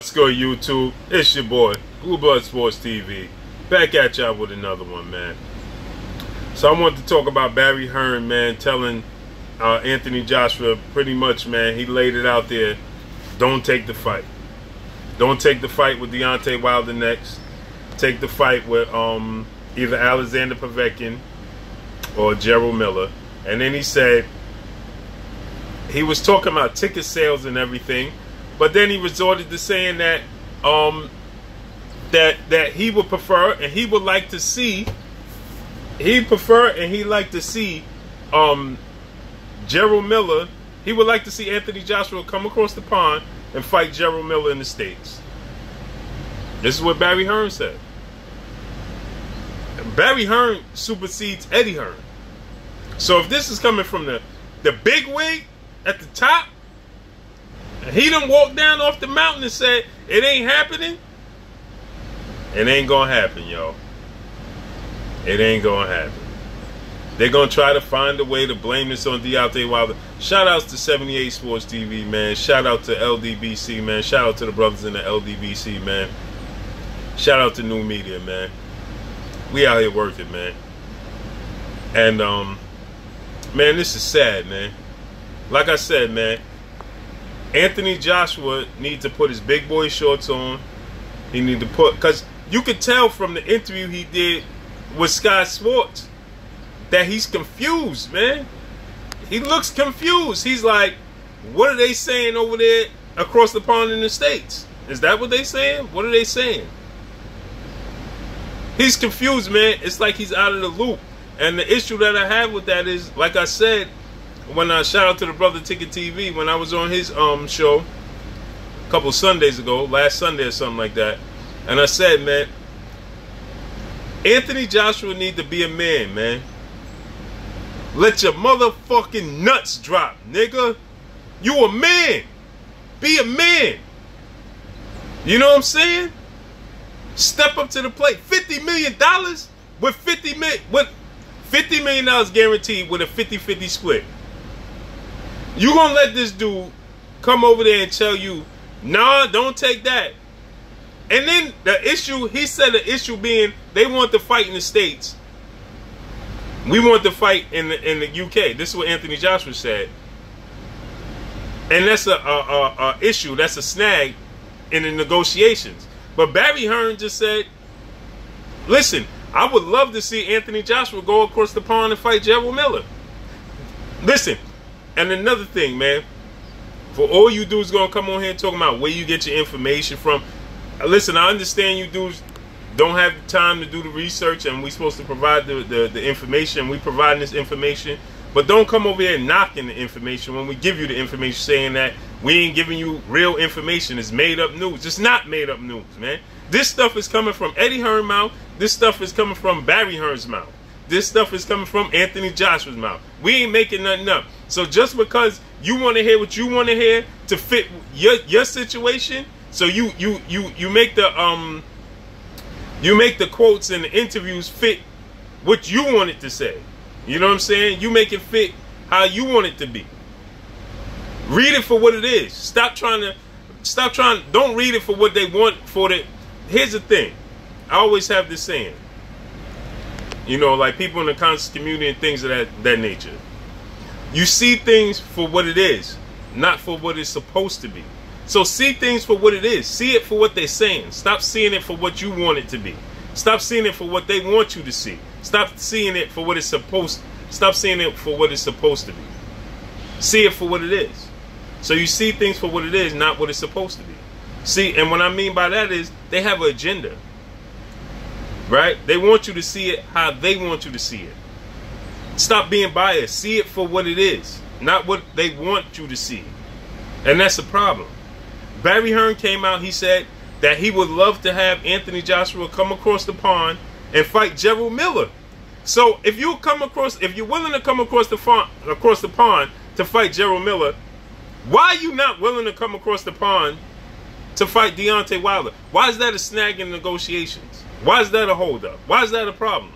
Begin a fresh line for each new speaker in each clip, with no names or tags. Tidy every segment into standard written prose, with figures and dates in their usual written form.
Let's go YouTube. It's your boy, Blue Blood Sports TV. Back at y'all with another one, man. So I want to talk about Barry Hearn, man, telling Anthony Joshua pretty much, man, he laid it out there. Don't take the fight. Don't take the fight with Deontay Wilder next. Take the fight with either Alexander Povetkin or Jarrell Miller. And then he said, he was talking about ticket sales and everything, but then he resorted to saying that that he would prefer and he would like to see, Jarrell Miller. He would like to see Anthony Joshua come across the pond and fight Jarrell Miller in the States. This is what Barry Hearn said. Barry Hearn supersedes Eddie Hearn. So if this is coming from the big wig at the top, and he done walked down off the mountain and said it ain't happening, it ain't gonna happen, y'all. It ain't gonna happen. They're gonna try to find a way to blame this on Deontay Wilder. Shout outs to 78 Sports TV, man. Shout out to LDBC, man. Shout out to the brothers in the LDBC, man. Shout out to New Media, man. We out here working, man. And man, this is sad, man. Like I said, man, Anthony Joshua needs to put his big boy shorts on. He need to put, because you could tell from the interview he did with Sky Sports that he's confused, man. He looks confused. He's like, what are they saying over there across the pond in the States? Is that what they saying? What are they saying? He's confused, man. It's like he's out of the loop. And the issue that I have with that is, like I said, when I shout out to the brother Ticket TV, when I was on his show a couple Sundays ago, last Sunday or something like that, and I said, man, Anthony Joshua need to be a man, man. Let your motherfucking nuts drop, nigga. You a man. Be a man. You know what I'm saying? Step up to the plate. $50 million with $50 million guaranteed with a 50-50 split. You gonna let this dude come over there and tell you, nah, don't take that. And then the issue, he said the issue being they want to fight in the States. We want to fight in the UK. This is what Anthony Joshua said. And that's a issue, that's a snag in the negotiations. But Barry Hearn just said, listen, I would love to see Anthony Joshua go across the pond and fight Jarrell Miller. Listen, and another thing, man, for all you dudes gonna come on here talking about where you get your information from. Listen, I understand you dudes don't have the time to do the research, and we're supposed to provide the information. We providing this information, but don't come over here knocking the information when we give you the information, saying that we ain't giving you real information. It's made up news. It's not made up news, man. This stuff is coming from Eddie Hearn's mouth. This stuff is coming from Barry Hearn's mouth. This stuff is coming from Anthony Joshua's mouth. We ain't making nothing up. So just because you want to hear what you want to hear to fit your situation, so you make the quotes and the interviews fit what you want it to say. You know what I'm saying? You make it fit how you want it to be. Read it for what it is. Don't read it for what they want for it. Here's the thing. I always have this saying. You know, like people in the conscious community and things of that nature. You see things for what it is, not for what it's supposed to be. So see things for what it is. See it for what they're saying. Stop seeing it for what you want it to be. Stop seeing it for what they want you to see. Stop seeing it for what it's supposed. Stop seeing it for what it's supposed to be. See it for what it is. So you see things for what it is, not what it's supposed to be. See, and what I mean by that is they have an agenda. Right? They want you to see it how they want you to see it. Stop being biased. See it for what it is, not what they want you to see. And that's the problem. Barry Hearn came out, he said that he would love to have Anthony Joshua come across the pond and fight Jarrell Miller. So if you're willing to come across the pond to fight Jarrell Miller, why are you not willing to come across the pond to fight Deontay Wilder? Why is that a snag in negotiations? Why is that a holdup? Why is that a problem?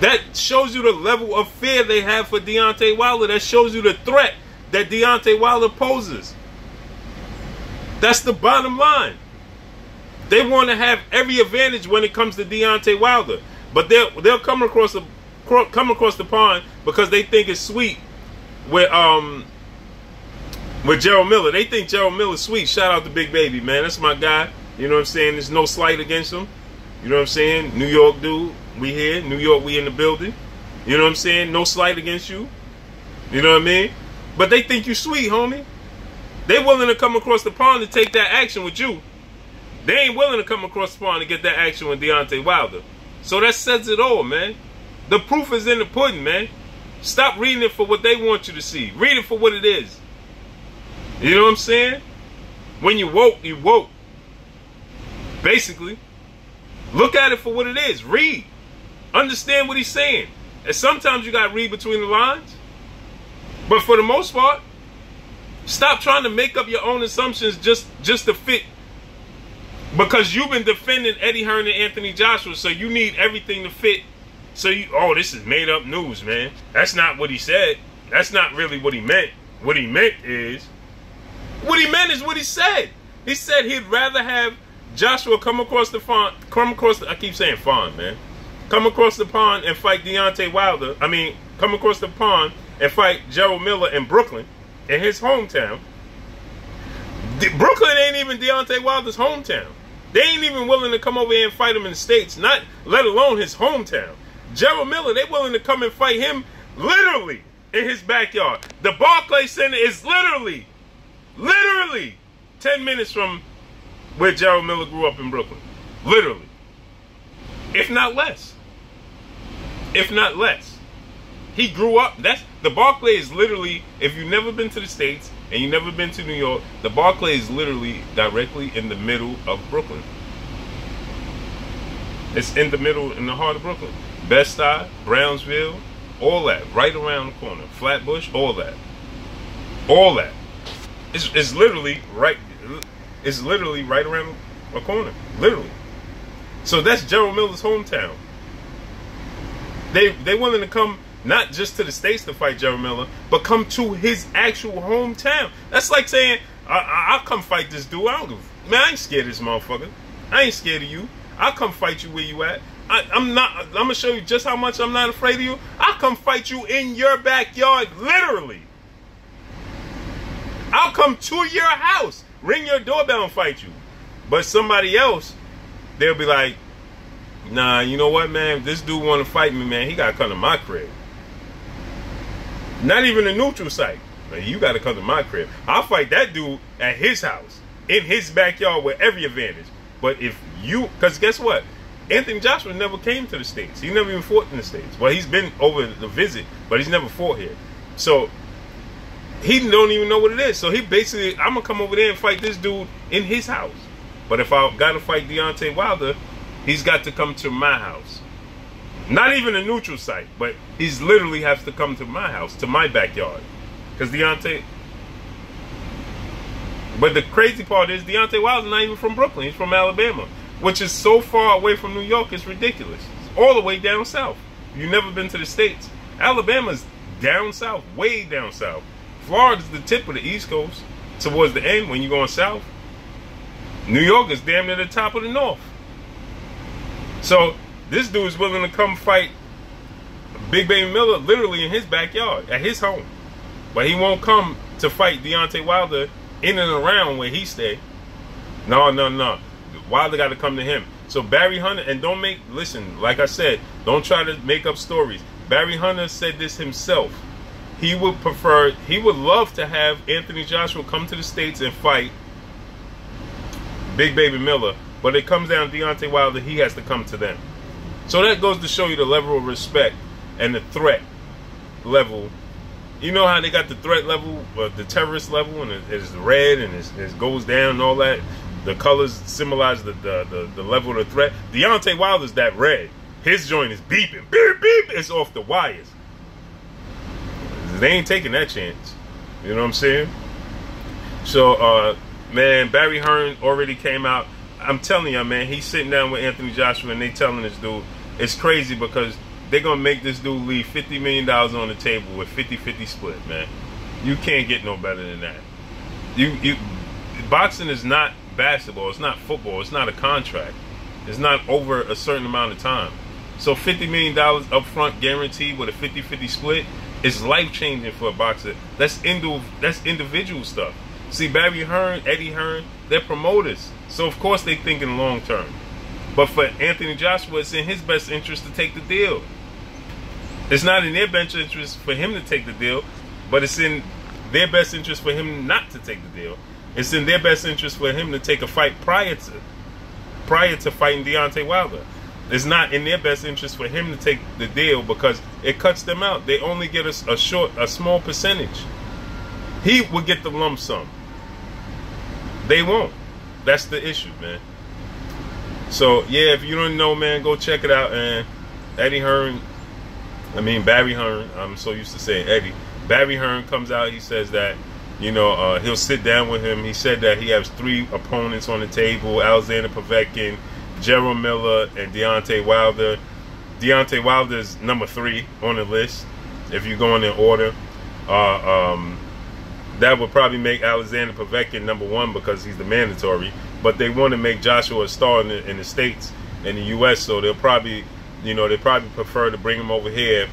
That shows you the level of fear they have for Deontay Wilder. That shows you the threat that Deontay Wilder poses. That's the bottom line. They want to have every advantage when it comes to Deontay Wilder, but they'll come across the pond because they think it's sweet with Jarrell Miller. They think Jarrell Miller's sweet. Shout out to Big Baby, man. That's my guy. You know what I'm saying? There's no slight against him. You know what I'm saying? New York dude, we here. New York, we in the building. You know what I'm saying? No slight against you. You know what I mean? But they think you sweet, homie. They willing to come across the pond to take that action with you. They ain't willing to come across the pond to get that action with Deontay Wilder. So that says it all, man. The proof is in the pudding, man. Stop reading it for what they want you to see. Read it for what it is. You know what I'm saying? When you woke, you woke. Basically. Look at it for what it is. Read. Understand what he's saying. And sometimes you got to read between the lines. But for the most part, stop trying to make up your own assumptions just to fit. Because you've been defending Eddie Hearn and Anthony Joshua, so you need everything to fit. So oh, this is made up news, man. That's not what he said. That's not really what he meant. What he meant is what he said. He said he'd rather have Joshua come across the pond, I keep saying pond, man. Come across the pond and fight Deontay Wilder. I mean, come across the pond and fight Jarrell Miller in Brooklyn, in his hometown. Brooklyn ain't even Deontay Wilder's hometown. They ain't even willing to come over here and fight him in the States, not let alone his hometown. Jarrell Miller, they willing to come and fight him literally in his backyard. The Barclays Center is literally 10 minutes from where Jarrell Miller grew up in Brooklyn. Literally. If not less. If not less. He grew up, the Barclay is literally, if you've never been to the States and you've never been to New York, the Barclay is literally directly in the middle of Brooklyn. It's in the middle, in the heart of Brooklyn. Bed-Stuy, Brownsville, all that, right around the corner. Flatbush, all that. All that. It's literally right around the corner. Literally. So that's Jarrell Miller's hometown. They willing to come not just to the States to fight Jarrell Miller, but come to his actual hometown. That's like saying, I'll come fight this dude. I don't give, man, I ain't scared of this motherfucker. I ain't scared of you. I'll come fight you where you at. I'm gonna show you just how much I'm not afraid of you. I'll come fight you in your backyard, literally. I'll come to your house, ring your doorbell and fight you. But somebody else, they'll be like, nah, you know what, man? If this dude want to fight me, man, he got to come to my crib. Not even a neutral site. Man, you got to come to my crib. I'll fight that dude at his house, in his backyard with every advantage. But if you, because guess what? Anthony Joshua never came to the States. He never even fought in the States. Well, he's been over the visit, but he's never fought here. So he don't even know what it is. So he basically, I'm going to come over there and fight this dude in his house. But if I got to fight Deontay Wilder, he's got to come to my house. Not even a neutral site, but he's literally has to come to my house, to my backyard. Because Deontay... But the crazy part is Deontay Wilder's not even from Brooklyn. He's from Alabama, which is so far away from New York, it's ridiculous. It's all the way down south. You've never been to the States. Alabama's down south, way down south. Florida's the tip of the East Coast. Towards the end, when you're going south, New York is damn near the top of the north. So this dude is willing to come fight Big Baby Miller literally in his backyard, at his home. But he won't come to fight Deontay Wilder in and around where he stay. No. Wilder got to come to him. So Barry Hunter, and don't make, listen, like I said, don't try to make up stories. Barry Hunter said this himself. He would prefer, he would love to have Anthony Joshua come to the States and fight Big Baby Miller. But it comes down to Deontay Wilder, he has to come to them. So that goes to show you the level of respect and the threat level. You know how they got the threat level, the terrorist level, and it's red and it goes down and all that. The colors symbolize the level of the threat. Deontay Wilder's that red. His joint is beeping. Beep, beep. It's off the wires. They ain't taking that chance. You know what I'm saying? So, man, Barry Hearn already came out. I'm telling you, man, he's sitting down with Anthony Joshua and they telling this dude, it's crazy because they're going to make this dude leave $50 million on the table with 50-50 split, man. You can't get no better than that. boxing is not basketball. It's not football. It's not a contract. It's not over a certain amount of time. So $50 million up front guaranteed with a 50-50 split is life-changing for a boxer. That's individual stuff. See, Barry Hearn, Eddie Hearn, they're promoters. So, of course, they thinking long-term. But for Anthony Joshua, it's in his best interest to take the deal. It's not in their best interest for him to take the deal, but it's in their best interest for him not to take the deal. It's in their best interest for him to take a fight prior to fighting Deontay Wilder. It's not in their best interest for him to take the deal because it cuts them out. They only get a small percentage. He will get the lump sum. They won't. That's the issue, man. So yeah, if you don't know, man, go check it out. And Barry Hearn, I'm so used to saying Eddie. Barry Hearn comes out. He says that, you know, he'll sit down with him. He said that he has 3 opponents on the table: Alexander Povetkin, Jarrell Miller, and Deontay Wilder. Deontay Wilder is number 3 on the list if you go in order. That would probably make Alexander Povetkin number 1 because he's the mandatory. But they want to make Joshua a star in the States, in the U.S. So they'll probably, you know, they probably prefer to bring him over here,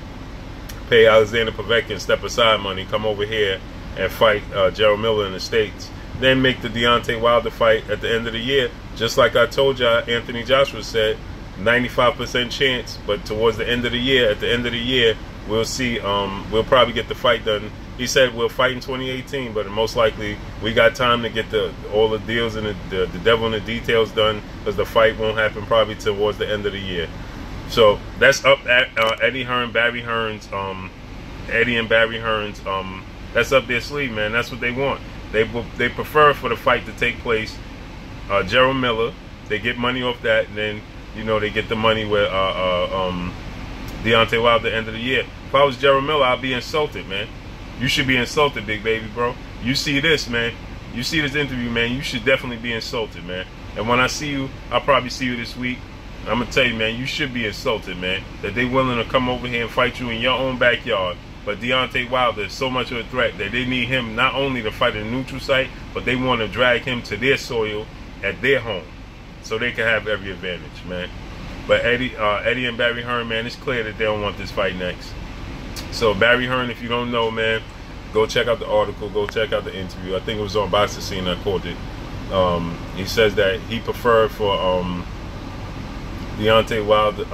pay Alexander Povetkin step aside money, come over here and fight Jarrell Miller in the States. Then make the Deontay Wilder fight at the end of the year. Just like I told y'all, Anthony Joshua said, 95% chance. But towards the end of the year, at the end of the year, we'll see. We'll probably get the fight done. He said we'll fight in 2018, but most likely we got time to get all the deals and the devil in the details done, because the fight won't happen probably towards the end of the year. So that's up at Eddie and Barry Hearn's. That's up their sleeve, man. That's what they want. They prefer for the fight to take place. Jarrell Miller, they get money off that, and then, you know, they get the money with Deontay Wilder at the end of the year. If I was Jarrell Miller, I'd be insulted, man. You should be insulted, big baby, bro. You see this, man. You see this interview, man. You should definitely be insulted, man. And when I see you, I'll probably see you this week. I'm going to tell you, man, you should be insulted, man, that they willing to come over here and fight you in your own backyard. But Deontay Wilder is so much of a threat that they need him not only to fight in a neutral site, but they want to drag him to their soil at their home so they can have every advantage, man. But Eddie and Barry Hearn, man, it's clear that they don't want this fight next. So Barry Hearn, if you don't know, man, go check out the article, go check out the interview. I think it was on Boxing Scene. I caught it. He says that he preferred for Deontay Wilder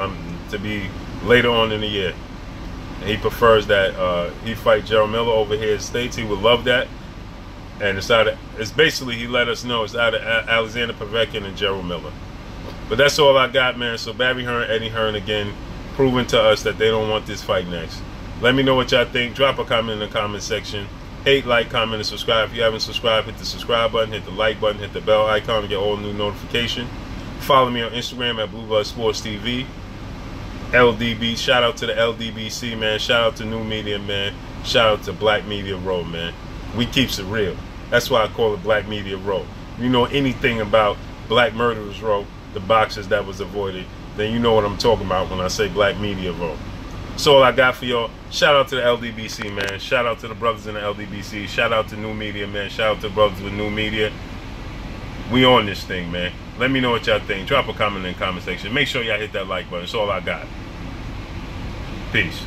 to be later on in the year. And he prefers that he fight Jarrell Miller over here in the States. He would love that. And it's basically, he let us know it's out of Alexander Povetkin and Jarrell Miller. But that's all I got, man. So Barry Hearn, Eddie Hearn again, proving to us that they don't want this fight next. Let me know what y'all think. Drop a comment in the comment section. Hate, like, comment, and subscribe. If you haven't subscribed, hit the subscribe button, hit the like button, hit the bell icon to get all new notifications. Follow me on Instagram at Blue Blood Sports TV. LDB, shout out to the LDBC, man. Shout out to New Media, man. Shout out to Black Media Row, man. We keeps it real. That's why I call it Black Media Row. If you know anything about Black Murderers Row, the boxers that was avoided, then you know what I'm talking about when I say Black Media Row. That's all I got for y'all. Shout out to the LDBC, man. Shout out to the brothers in the LDBC. Shout out to New Media, man. Shout out to the brothers with New Media. We on this thing, man. Let me know what y'all think. Drop a comment in the comment section. Make sure y'all hit that like button. That's all I got. Peace.